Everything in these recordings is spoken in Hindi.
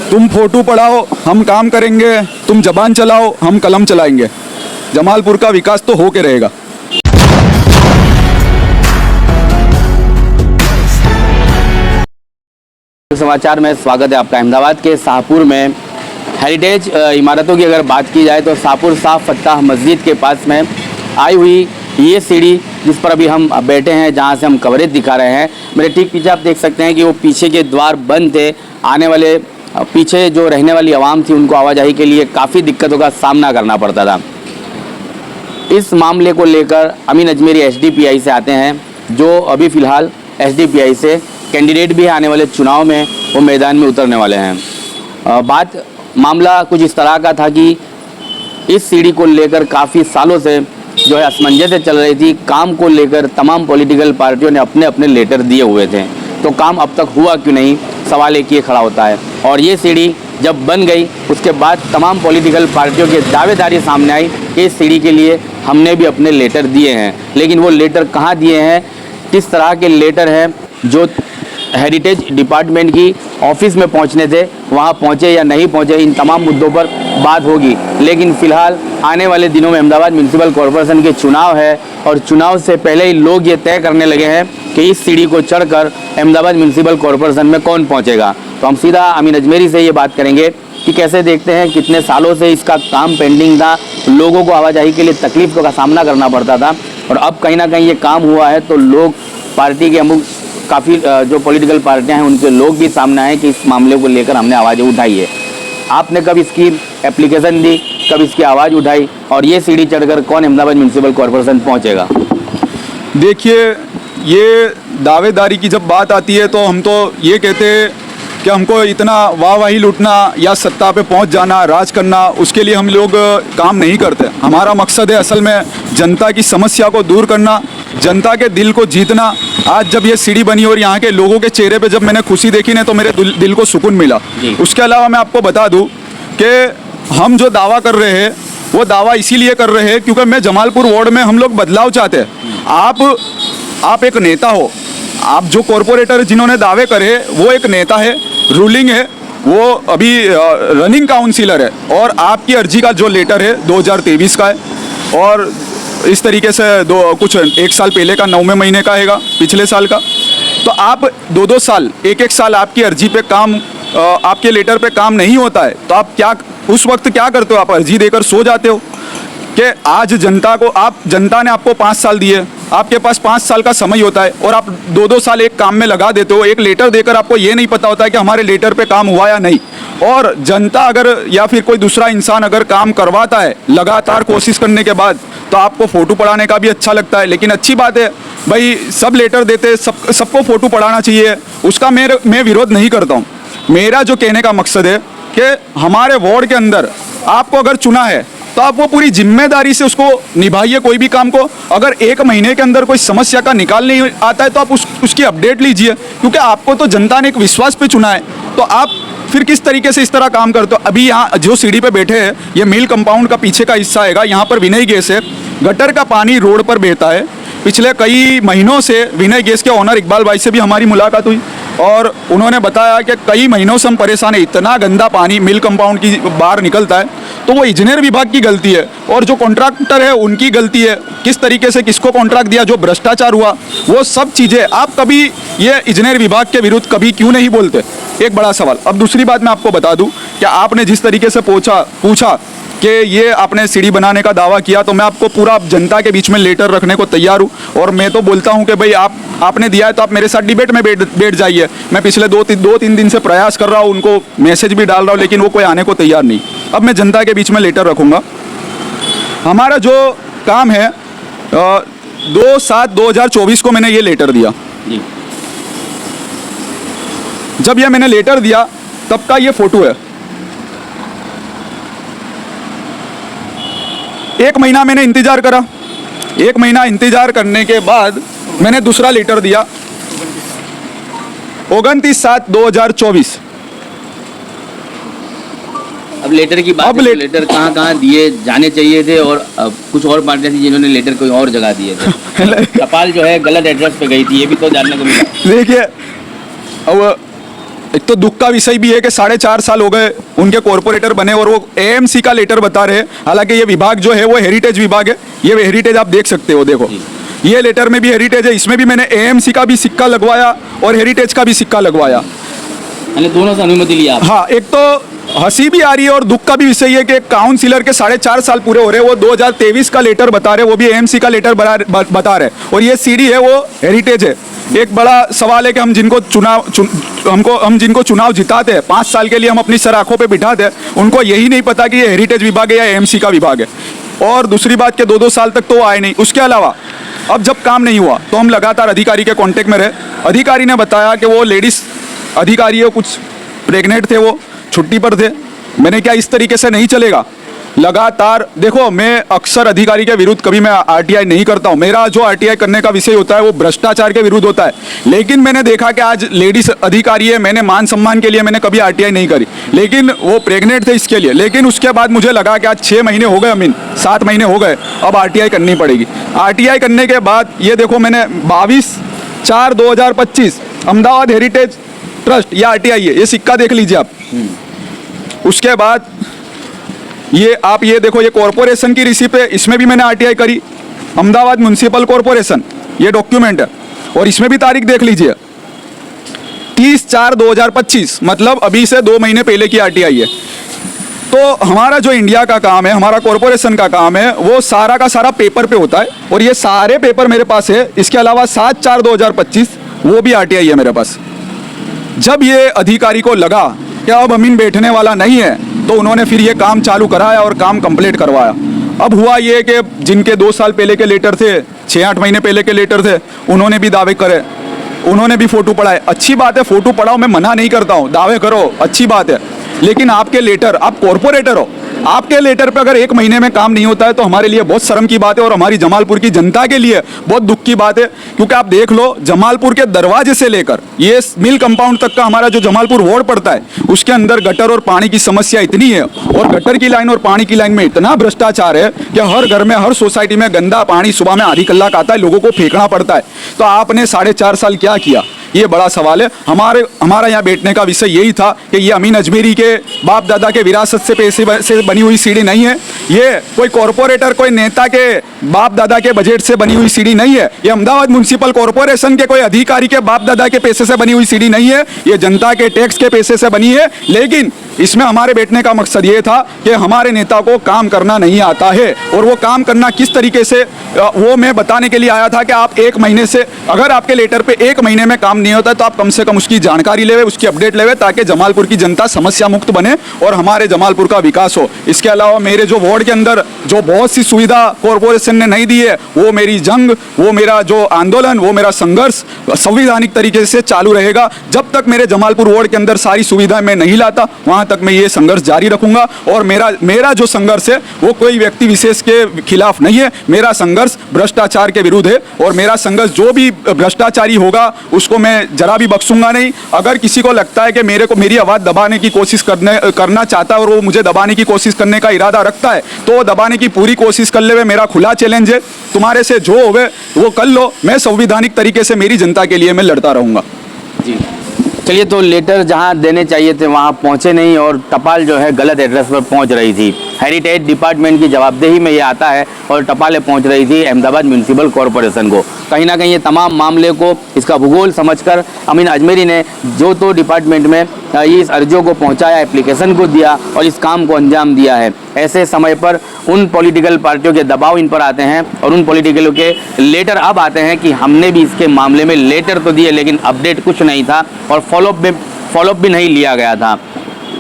तुम फोटो पढ़ाओ हम काम करेंगे, तुम जबान चलाओ हम कलम चलाएंगे। जमालपुर का विकास तो हो के रहेगा। समाचार में स्वागत है आपका। अहमदाबाद के शाहपुर में हेरिटेज इमारतों की अगर बात की जाए तो शाहपुर शाह फत्ताह मस्जिद के पास में आई हुई ये सीढ़ी जिस पर अभी हम बैठे हैं, जहां से हम कवरेज दिखा रहे हैं, मेरे ठीक पीछे आप देख सकते हैं कि वो पीछे के द्वार बंद थे। आने वाले पीछे जो रहने वाली आवाम थी उनको आवाजाही के लिए काफ़ी दिक्कतों का सामना करना पड़ता था। इस मामले को लेकर अमीन अजमेरी एसडीपीआई से आते हैं, जो अभी फ़िलहाल एसडीपीआई से कैंडिडेट भी आने वाले चुनाव में वो मैदान में उतरने वाले हैं। मामला कुछ इस तरह का था कि इस सीढ़ी को लेकर काफ़ी सालों से जो है असमंजस चल रही थी। काम को लेकर तमाम पॉलिटिकल पार्टियों ने अपने अपने लेटर दिए हुए थे, तो काम अब तक हुआ क्यों नहीं, सवाल एक ये खड़ा होता है। और ये सीढ़ी जब बन गई उसके बाद तमाम पॉलिटिकल पार्टियों की दावेदारी सामने आई कि इस सीढ़ी के लिए हमने भी अपने लेटर दिए हैं, लेकिन वो लेटर कहाँ दिए हैं, किस तरह के लेटर हैं जो हेरिटेज डिपार्टमेंट की ऑफिस में पहुंचने थे, वहां पहुंचे या नहीं पहुंचे, इन तमाम मुद्दों पर बात होगी। लेकिन फ़िलहाल आने वाले दिनों में अहमदाबाद म्यूनसिपल कॉरपोरेशन के चुनाव है और चुनाव से पहले ही लोग ये तय करने लगे हैं कि इस सीढ़ी को चढ़कर अहमदाबाद म्यूनसिपल कॉरपोरेशन में कौन पहुँचेगा। तो हम सीधा अमीन अजमेरी से ये बात करेंगे कि कैसे देखते हैं, कितने सालों से इसका काम पेंडिंग था, लोगों को आवाजाही के लिए तकलीफ़ों का सामना करना पड़ता था, और अब कहीं ना कहीं ये काम हुआ है तो लोग पार्टी के अमुक काफ़ी जो पॉलिटिकल पार्टियां हैं उनके लोग भी सामने आए कि इस मामले को लेकर हमने आवाज़ उठाई है। आपने कब इसकी एप्लीकेशन दी, कब इसकी आवाज़ उठाई, और ये सीढ़ी चढ़कर कौन अहमदाबाद म्यूनसिपल कॉरपोरेशन पहुंचेगा? देखिए, ये दावेदारी की जब बात आती है तो हम तो ये कहते हैं कि हमको इतना वाहवाही लूटना या सत्ता पे पहुंच जाना, राज करना, उसके लिए हम लोग काम नहीं करते। हमारा मकसद है असल में जनता की समस्या को दूर करना, जनता के दिल को जीतना। आज जब ये सीढ़ी बनी और यहाँ के लोगों के चेहरे पे जब मैंने खुशी देखी ना, तो मेरे दिल को सुकून मिला। उसके अलावा मैं आपको बता दूं कि हम जो दावा कर रहे हैं वो दावा इसीलिए कर रहे हैं क्योंकि मैं जमालपुर वार्ड में हम लोग बदलाव चाहते हैं। आप एक नेता हो, आप जो कॉरपोरेटर जिन्होंने दावे करे वो एक नेता है, रूलिंग है, वो अभी रनिंग काउंसिलर है, और आपकी अर्जी का जो लेटर है 2023 का है, और इस तरीके से कुछ एक साल पहले का 9वें महीने का हैगा, पिछले साल का। तो आप 2-2 साल, एक साल आपकी अर्जी पे काम, आपके लेटर पे काम नहीं होता है, तो आप क्या उस वक्त क्या करते हो? आप अर्जी देकर सो जाते हो कि आज जनता ने आपको 5 साल दिए, आपके पास 5 साल का समय होता है, और आप 2-2 साल एक काम में लगा देते हो। एक लेटर देकर आपको ये नहीं पता होता है कि हमारे लेटर पे काम हुआ या नहीं। और जनता अगर या फिर कोई दूसरा इंसान अगर काम करवाता है लगातार कोशिश करने के बाद, तो आपको फ़ोटो पढ़ाने का भी अच्छा लगता है। लेकिन अच्छी बात है भाई, सब लेटर देते, सबको फ़ोटो पढ़ाना चाहिए, उसका मैं विरोध नहीं करता हूँ। मेरा जो कहने का मकसद है कि हमारे वार्ड के अंदर आपको अगर चुना है तो आप वो पूरी जिम्मेदारी से उसको निभाइए। कोई भी काम को अगर 1 महीने के अंदर कोई समस्या का निकाल नहीं आता है तो आप उसकी अपडेट लीजिए, क्योंकि आपको तो जनता ने एक विश्वास पे चुना है। तो आप फिर किस तरीके से इस तरह काम करते हो? अभी यहाँ जो सीढ़ी पे बैठे हैं, ये मिल कंपाउंड का पीछे का हिस्सा हैगा, यहाँ पर विनय गैस है, गटर का पानी रोड पर बहता है। पिछले कई महीनों से विनय गैस के ओनर इकबाल भाई से भी हमारी मुलाकात हुई, और उन्होंने बताया कि कई महीनों से हम परेशान हैं, इतना गंदा पानी मिल कंपाउंड की बाहर निकलता है। तो वो इंजीनियर विभाग की गलती है और जो कॉन्ट्रैक्टर है उनकी गलती है। किस तरीके से किसको कॉन्ट्रैक्ट दिया, जो भ्रष्टाचार हुआ, वो सब चीज़ें आप कभी ये इंजीनियर विभाग के विरुद्ध कभी क्यों नहीं बोलते? एक बड़ा सवाल। अब दूसरी बात मैं आपको बता दूं कि आपने जिस तरीके से पूछा कि ये आपने सीढ़ी बनाने का दावा किया, तो मैं आपको पूरा जनता के बीच में लेटर रखने को तैयार हूँ। और मैं तो बोलता हूँ कि भाई आपने दिया है तो आप मेरे साथ डिबेट में बैठ जाइए। मैं पिछले 2-3 दिन से प्रयास कर रहा हूँ, उनको मैसेज भी डाल रहा हूँ, लेकिन वो कोई आने को तैयार नहीं। अब मैं जनता के बीच में लेटर रखूँगा। हमारा जो काम है 2/7/2024 को मैंने ये लेटर दिया। जब ये मैंने लेटर दिया तब का ये फोटो है। 1 महीना मैंने इंतजार करा, 1 महीना इंतजार करने के बाद मैंने दूसरा लेटर दिया 29/7/2024। अब लेटर की बात, लेटर कहाँ कहाँ दिए जाने चाहिए थे, और कुछ और पार्टियां थी जिन्होंने लेटर कोई और जगह दिए थे। टपाल जो है गलत एड्रेस पे गई थी, ये भी तो जानने को मिला। देखिए, अब एक तो दुख का विषय भी है कि 4.5 साल हो गए उनके कॉरपोरेटर बने और वो एएमसी का लेटर बता रहे हैं। हालांकि ये विभाग जो है वो हेरिटेज विभाग है। ये हेरिटेज आप देख सकते हो, देखो ये लेटर में भी हेरिटेज है, इसमें भी मैंने एएमसी का भी सिक्का लगवाया और हेरिटेज का भी सिक्का लगवाया, यानी दोनों से अनुमति लिया आप। हाँ, एक तो हंसी भी आ रही है और दुख का भी विषय है कि काउंसिलर के 4.5 साल पूरे हो रहे हैं, वो 2023 का लेटर बता रहे, वो भी एएमसी का लेटर बता रहे, और ये सीडी है वो हेरिटेज है। एक बड़ा सवाल है कि हम जिनको चुनाव जिताते हैं 5 साल के लिए, हम अपनी सराखों पे बिठाते हैं, उनको यही नहीं पता कि ये हेरिटेज विभाग है या एएमसी का विभाग है। और दूसरी बात कि 2-2 साल तक तो वो आए नहीं। उसके अलावा अब जब काम नहीं हुआ तो हम लगातार अधिकारी के कांटेक्ट में रहे। अधिकारी ने बताया कि वो लेडीज़ अधिकारी है, कुछ प्रेग्नेंट थे, वो छुट्टी पर थे। मैंने क्या इस तरीके से नहीं चलेगा। लगातार देखो, मैं अक्सर अधिकारी के विरुद्ध कभी मैं आरटीआई नहीं करता हूँ। मेरा जो आरटीआई करने का विषय होता है वो भ्रष्टाचार के विरुद्ध होता है। लेकिन मैंने देखा कि आज लेडीज अधिकारी है, मैंने मान सम्मान के लिए मैंने कभी आरटीआई नहीं करी, लेकिन वो प्रेग्नेंट थे इसके लिए। लेकिन उसके बाद मुझे लगा कि आज 6 महीने हो गए, 7 महीने हो गए, अब आरटीआई करनी पड़ेगी। आरटीआई करने के बाद ये देखो, मैंने 22/4/2025 अहमदाबाद हेरिटेज ट्रस्ट, ये आरटीआई है, ये सिक्का देख लीजिए आप। उसके बाद ये देखो, ये कॉरपोरेशन की रिसिप्ट है, इसमें भी मैंने आरटीआई करी, अहमदाबाद म्युनिसिपल कॉरपोरेशन, ये डॉक्यूमेंट है, और इसमें भी तारीख देख लीजिए 30/4/2025, मतलब अभी से 2 महीने पहले की आरटीआई है। तो हमारा जो इंडिया का काम है, हमारा कॉरपोरेशन का काम है, वो सारा का सारा पेपर पे होता है, और ये सारे पेपर मेरे पास है। इसके अलावा 7/4/2025 वो भी आरटीआई है मेरे पास। जब ये अधिकारी को लगा कि अब अमीन बैठने वाला नहीं है, तो उन्होंने फिर ये काम चालू कराया और काम कंप्लीट करवाया। अब हुआ ये कि जिनके 2 साल पहले के लेटर थे, 6-8 महीने पहले के लेटर थे, उन्होंने भी दावे करे, उन्होंने भी फोटो पढ़ाए। अच्छी बात है, फोटो पढ़ाओ, मैं मना नहीं करता हूँ, दावे करो, अच्छी बात है। लेकिन आपके लेटर, आप कॉरपोरेटर हो, आपके लेटर पे अगर 1 महीने में काम नहीं होता है तो हमारे लिए बहुत शर्म की बात है, और हमारी जमालपुर की जनता के लिए बहुत दुख की बात है। क्योंकि आप देख लो, जमालपुर के दरवाजे से लेकर ये मिल कंपाउंड तक का हमारा जो जमालपुर वार्ड पड़ता है, उसके अंदर गटर और पानी की समस्या इतनी है, और गटर की लाइन और पानी की लाइन में इतना भ्रष्टाचार है कि हर घर में, हर सोसाइटी में गंदा पानी सुबह में आधी कलाक आता है, लोगों को फेंकना पड़ता है। तो आपने 4.5 साल क्या किया, ये बड़ा सवाल है। हमारा यहाँ बैठने का विषय यही था कि ये अमीन अजमेरी के बाप दादा के विरासत से पैसे से बनी हुई सीढ़ी नहीं है, ये कोई कॉरपोरेटर, कोई नेता के बाप दादा के बजट से बनी हुई सीढ़ी नहीं है, ये अहमदाबाद म्युनिसिपल कॉरपोरेशन के कोई अधिकारी के बाप दादा के पैसे से बनी हुई सीढ़ी नहीं है, ये जनता के टैक्स के पैसे से बनी है। लेकिन इसमें हमारे बैठने का मकसद ये था कि हमारे नेता को काम करना नहीं आता है, और वो काम करना किस तरीके से, वो मैं बताने के लिए आया था कि आप 1 महीने से, अगर आपके लेटर पे 1 महीने में काम नहीं होता है तो आप कम से कम उसकी जानकारी लेवे, उसकी अपडेट लेवे, ताकि जमालपुर की जनता समस्या मुक्त बने और हमारे जमालपुर का विकास हो। इसके अलावा मेरे जो वार्ड के अंदर जो बहुत सी सुविधा कॉरपोरेशन ने नहीं दी है, वो मेरी जंग, वो मेरा जो आंदोलन, वो मेरा संघर्ष संवैधानिक तरीके से चालू रहेगा। जब तक मेरे जमालपुर वार्ड के अंदर सारी सुविधाएं मैं नहीं लाता, वहां तक मैं ये संघर्ष जारी रखूंगा। और मेरा जो संघर्ष है वो कोई व्यक्ति विशेष के खिलाफ नहीं है, मेरा संघर्ष भ्रष्टाचार के विरुद्ध है, और मेरा संघर्ष जो भी भ्रष्टाचारी होगा उसको मैं जरा भी बख्शूंगा नहीं। अगर किसी को लगता है कि मेरी आवाज़ दबाने की कोशिश करना चाहता है और वो मुझे दबाने की कोशिश करने का इरादा रखता है, तो वो दबाने की पूरी कोशिश कर ले। मेरा खुला चैलेंज है, तुम्हारे से जो होवे वो कर लो, मैं संवैधानिक तरीके से मेरी जनता के लिए मैं लड़ता रहूंगा। जी चलिए, तो लेटर जहां देने चाहिए थे वहां पहुंचे नहीं, और टपाल जो है गलत एड्रेस पर पहुंच रही थी। हेरिटेज डिपार्टमेंट की जवाबदेही में ये आता है, और टपालें पहुंच रही थी अहमदाबाद म्युनिसिपल कॉरपोरेशन को। कहीं ना कहीं ये तमाम मामले को, इसका भूगोल समझकर अमीन अजमेरी ने जो तो डिपार्टमेंट में इस अर्जियों को पहुंचाया, एप्लीकेशन को दिया और इस काम को अंजाम दिया है। ऐसे समय पर उन पॉलिटिकल पार्टियों के दबाव इन पर आते हैं, और उन पॉलिटिकलों के लेटर अब आते हैं कि हमने भी इसके मामले में लेटर तो दिए, लेकिन अपडेट कुछ नहीं था, और फॉलोअप भी नहीं लिया गया था।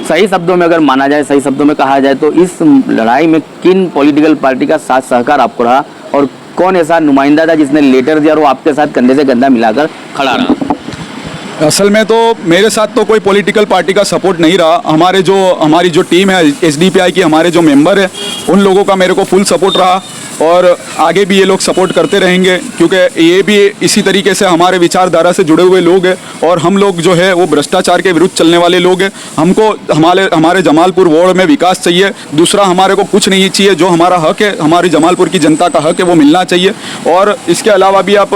सही शब्दों में अगर माना जाए, सही शब्दों में कहा जाए, तो इस लड़ाई में किन पॉलिटिकल पार्टी का साथ सहकार आपको रहा, और कौन ऐसा नुमाइंदा था जिसने लेटर दिया और वो आपके साथ कंधे से कंधा मिलाकर खड़ा रहा? असल में तो मेरे साथ तो कोई पॉलिटिकल पार्टी का सपोर्ट नहीं रहा। हमारी जो टीम है एसडीपीआई की, हमारे जो मेंबर है, उन लोगों का मेरे को फुल सपोर्ट रहा, और आगे भी ये लोग सपोर्ट करते रहेंगे, क्योंकि ये भी इसी तरीके से हमारे विचारधारा से जुड़े हुए लोग हैं, और हम लोग जो है वो भ्रष्टाचार के विरुद्ध चलने वाले लोग हैं। हमको हमारे जमालपुर वार्ड में विकास चाहिए, दूसरा हमारे को कुछ नहीं चाहिए। जो हमारा हक है, हमारी जमालपुर की जनता का हक है, वो मिलना चाहिए। और इसके अलावा भी आप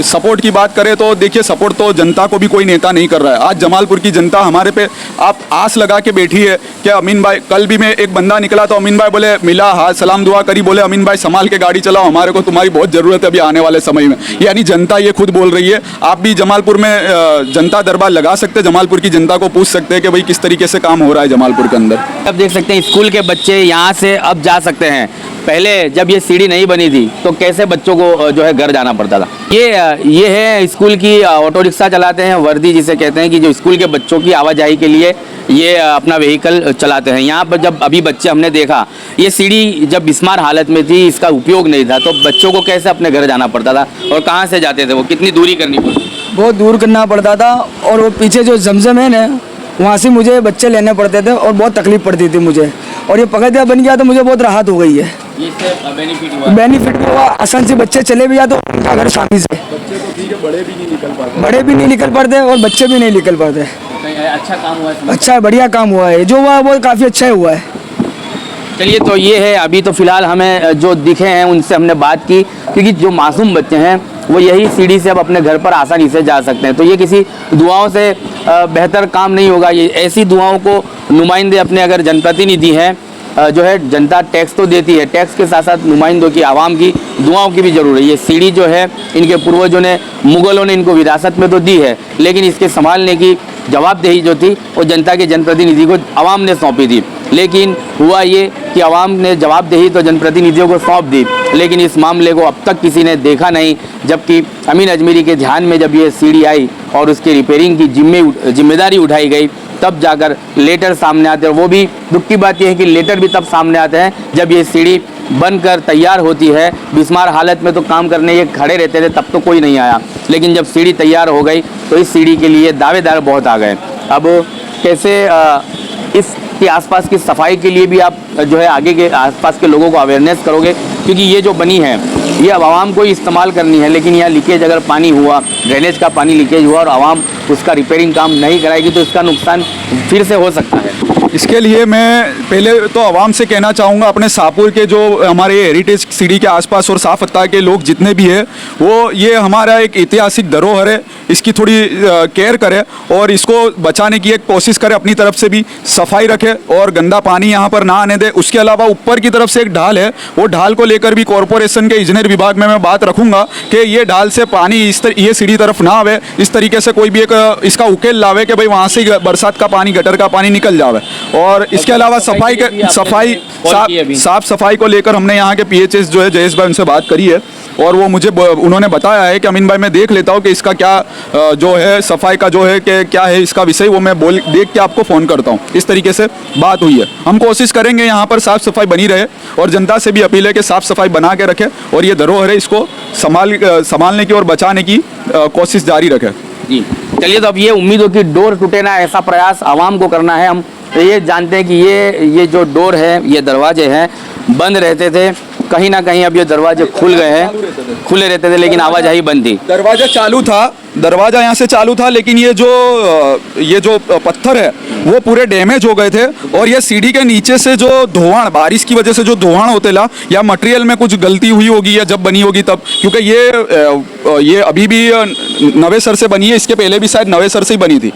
सपोर्ट की बात करें तो देखिए, सपोर्ट तो जनता को भी कोई नेता नहीं कर रहा है। आज जमालपुर की जनता हमारे पे आप आस लगा के बैठी है कि अमीन भाई, कल भी मैं एक बंदा निकला तो अमीन भाई बोले, मिला, हाथ सलाम दुआ करी, बोले अमीन भाई संभाल के गाड़ी चलाओ, हमारे को तुम्हारी बहुत ज़रूरत है अभी आने वाले समय में। यानी जनता ये खुद बोल रही है। आप भी जमालपुर में जनता दरबार लगा सकते हैं, जमालपुर की जनता को पूछ सकते हैं कि भाई किस तरीके से काम हो रहा है जमालपुर के अंदर। अब देख सकते हैं स्कूल के बच्चे यहाँ से अब जा सकते हैं। पहले जब ये सीढ़ी नहीं बनी थी तो कैसे बच्चों को जो है घर जाना पड़ता था। ये है स्कूल की ऑटो रिक्शा चलाते हैं, वर्दी जिसे कहते हैं, कि जो स्कूल के बच्चों की आवाजाही के लिए ये अपना व्हीकल चलाते हैं। यहाँ पर जब अभी बच्चे हमने देखा, ये सीढ़ी जब बिस्मार हालत में थी, इसका उपयोग नहीं था, तो बच्चों को कैसे अपने घर जाना पड़ता था और कहाँ से जाते थे, वो कितनी दूरी करनी पड़ती? बहुत दूर करना पड़ता था। और वो पीछे जो जमजम है ना, वहाँ से मुझे बच्चे लेने पड़ते थे और बहुत तकलीफ पड़ती थी मुझे। और ये पगथिया बन गया तो मुझे बहुत राहत हो गई है। इससे बेनिफिट हुआ? बेनिफिट भी हुआ, आसान से बच्चे चले भी जाते तो उनका घर शांति से। बच्चे तो ठीक है, बड़े भी नहीं निकल पाते, बड़े भी नहीं निकल पाते और बच्चे भी नहीं निकल पाते। अच्छा काम हुआ इसमें? अच्छा, बढ़िया काम हुआ है, जो हुआ है वो काफ़ी अच्छा हुआ है। चलिए, तो ये है, अभी तो फिलहाल हमें जो दिखे हैं उनसे हमने बात की, क्योंकि जो मासूम बच्चे हैं वो यही सीढ़ी से अब अपने घर पर आसानी से जा सकते हैं। तो ये किसी दुआओं से बेहतर काम नहीं होगा। ये ऐसी दुआओं को नुमाइंदे अपने अगर जनप्रतिनिधि हैं, जो है जनता टैक्स तो देती है, टैक्स के साथ साथ नुमाइंदों की, आवाम की दुआओं की भी ज़रूरत है। ये सीढ़ी जो है इनके पूर्वजों ने, मुग़लों ने इनको विरासत में तो दी है, लेकिन इसके संभालने की जवाबदेही जो थी वो जनता के जनप्रतिनिधि को आवाम ने सौंपी थी। लेकिन हुआ ये कि आवाम ने जवाबदेही तो जनप्रतिनिधियों को सौंप दी, लेकिन इस मामले को अब तक किसी ने देखा नहीं। जबकि अमीन अजमेरी के ध्यान में जब ये सीढ़ी आई और उसकी रिपेयरिंग की जिम्मेदारी उठाई गई, तब जाकर लेटर सामने आते हैं। वो भी दुख की बात यह है कि लेटर भी तब सामने आते हैं जब ये सीढ़ी बनकर तैयार होती है। बिस्मार हालत में तो काम करने ये खड़े रहते थे, तब तो कोई नहीं आया, लेकिन जब सीढ़ी तैयार हो गई तो इस सीढ़ी के लिए दावेदार बहुत आ गए। अब कैसे इसके आसपास की सफाई के लिए भी आप जो है आगे के आसपास के लोगों को अवेयरनेस करोगे, क्योंकि ये जो बनी है ये अब आवाम को ही इस्तेमाल करनी है, लेकिन यहाँ लीकेज अगर पानी हुआ, ड्रेनेज का पानी लीकेज हुआ और आवाम उसका रिपेयरिंग काम नहीं कराएगी तो इसका नुकसान फिर से हो सकता है। इसके लिए मैं पहले तो आवाम से कहना चाहूँगा, अपने शाहपुर के जो हमारे हेरिटेज सीढ़ी के आसपास और साफत्ता के लोग जितने भी हैं, वो ये हमारा एक ऐतिहासिक धरोहर है, इसकी थोड़ी केयर करें और इसको बचाने की एक कोशिश करें, अपनी तरफ से भी सफाई रखें और गंदा पानी यहाँ पर ना आने दें। उसके अलावा ऊपर की तरफ से एक ढाल है, वो ढाल को लेकर भी कॉरपोरेशन के इंजीनियर विभाग में मैं बात रखूँगा कि ये ढाल से पानी ये सीढ़ी तरफ ना आवे, इस तरीके से कोई भी एक इसका उकेल लावे कि भाई वहाँ से बरसात का पानी, गटर का पानी निकल जावे। और इसके अलावा साफ सफाई को लेकर हमने यहाँ के PHS जो है जयेश भाई, उनसे बात करी है और वो मुझे उन्होंने बताया है कि अमीन भाई मैं देख लेता हूँ कि इसका क्या जो है सफाई का जो है कि क्या है इसका विषय, वो मैं देख के आपको फ़ोन करता हूँ। इस तरीके से बात हुई है। हम कोशिश करेंगे यहाँ पर साफ़ सफाई बनी रहे और जनता से भी अपील है कि साफ़ सफाई बना के रखें और ये धरोहर है इसको संभालने की और बचाने की कोशिश जारी रखें। जी चलिए, तो अब ये उम्मीद हो कि डोर टूटे ना, ऐसा प्रयास आवाम को करना है। हम ये जानते हैं कि ये जो डोर है, ये दरवाजे हैं, बंद रहते थे, कहीं ना कहीं अब ये दरवाजे खुल गए हैं, खुले रहते थे लेकिन आवाजाही बंद थी। दरवाजा चालू था, दरवाजा यहाँ से चालू था, लेकिन ये जो पत्थर है वो पूरे डैमेज हो गए थे और ये सीढ़ी के नीचे से जो धोवाण, बारिश की वजह से जो धोवाण होते ला, या मटेरियल में कुछ गलती हुई होगी या जब बनी होगी तब, क्योंकि ये अभी भी नवे सर से बनी है, इसके पहले भी शायद नवे सर से ही बनी थी,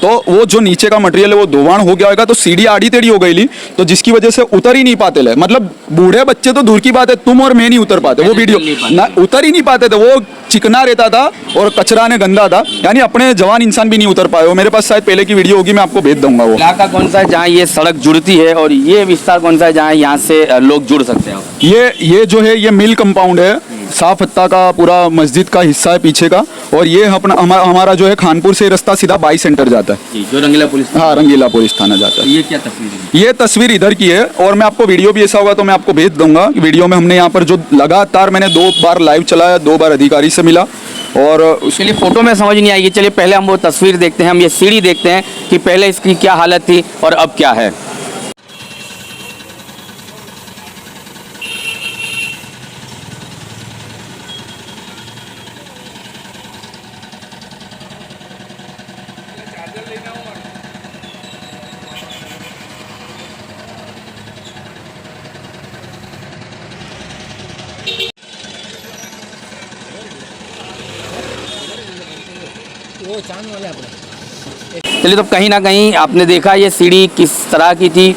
तो वो जो नीचे का मटेरियल है वो धोवाण हो गया होगा, तो सीढ़ी आड़ी टेढ़ी हो गई ली, तो जिसकी वजह से उतर ही नहीं पाते ले। मतलब बूढ़े बच्चे तो दूर की बात है, तुम और मैं नहीं उतर पाते, वो वीडियो ना उतर ही नहीं पाते थे, वो चिकना रहता था और कचरा ने गंदा था, यानी अपने जवान इंसान भी नहीं उतर पाए। वो मेरे पास शायद पहले की वीडियो होगी, मैं आपको भेज दूंगा। वो इलाका कौन सा है जहाँ ये सड़क जुड़ती है और ये विस्तार कौन सा है जहाँ यहाँ से लोग जुड़ सकते हैं? ये जो है ये मिल कंपाउंड है, साफत्ता का पूरा मस्जिद का हिस्सा है पीछे का, और ये अपना हमारा जो है खानपुर से रास्ता सीधा 22 सेंटर जाता है जी, जो रंगीला पुलिस, हाँ रंगीला पुलिस थाना जाता है। ये क्या तस्वीर है? ये तस्वीर इधर की है और मैं आपको वीडियो भी ऐसा होगा तो मैं आपको भेज दूंगा। वीडियो में हमने यहाँ पर जो लगातार मैंने 2 बार लाइव चलाया, 2 बार अधिकारी से मिला और उसके लिए फोटो में समझ नहीं आएगी। चलिए पहले हम वो तस्वीर देखते हैं, हम ये सीढ़ी देखते हैं कि पहले इसकी क्या हालत थी और अब क्या है। चलिए, तो कहीं ना कहीं आपने देखा ये सीढ़ी किस तरह की थी,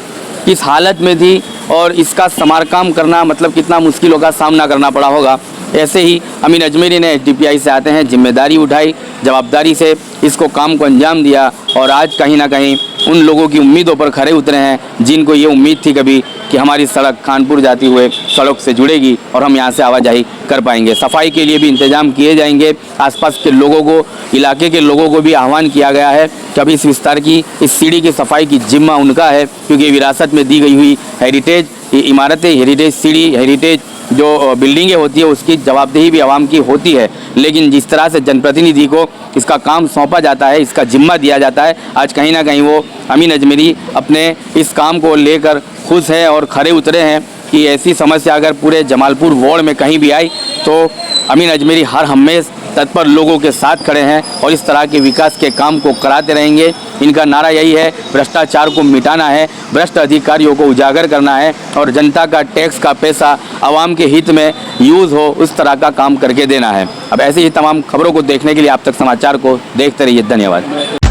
किस हालत में थी और इसका समारकाम करना मतलब कितना मुश्किलों का सामना करना पड़ा होगा। ऐसे ही अमीन अजमेरी ने HDPI से आते हैं, जिम्मेदारी उठाई, जवाबदारी से इसको काम को अंजाम दिया और आज कहीं ना कहीं उन लोगों की उम्मीदों पर खरे उतरे हैं जिनको ये उम्मीद थी कभी कि हमारी सड़क खानपुर जाती हुए सड़क से जुड़ेगी और हम यहाँ से आवाजाही कर पाएंगे। सफाई के लिए भी इंतजाम किए जाएंगे। आसपास के लोगों को, इलाके के लोगों को भी आह्वान किया गया है कि अभी इस विस्तार की, इस सीढ़ी की सफाई की जिम्मा उनका है, क्योंकि विरासत में दी गई हुई हेरिटेज इमारतें, हेरिटेज सीढ़ी, हेरिटेज जो बिल्डिंगें होती है उसकी जवाबदेही भी आवाम की होती है। लेकिन जिस तरह से जनप्रतिनिधि को इसका काम सौंपा जाता है, इसका जिम्मा दिया जाता है, आज कहीं ना कहीं वो अमीन अजमेरी अपने इस काम को लेकर खुश है और खरे उतरे हैं कि ऐसी समस्या अगर पूरे जमालपुर वार्ड में कहीं भी आई तो अमीन अजमेरी हर हमेशा तत्पर लोगों के साथ खड़े हैं और इस तरह के विकास के काम को कराते रहेंगे। इनका नारा यही है, भ्रष्टाचार को मिटाना है, भ्रष्ट अधिकारियों को उजागर करना है और जनता का टैक्स का पैसा आवाम के हित में यूज़ हो उस तरह का काम करके देना है। अब ऐसे ही तमाम खबरों को देखने के लिए आप तक समाचार को देखते रहिए। धन्यवाद।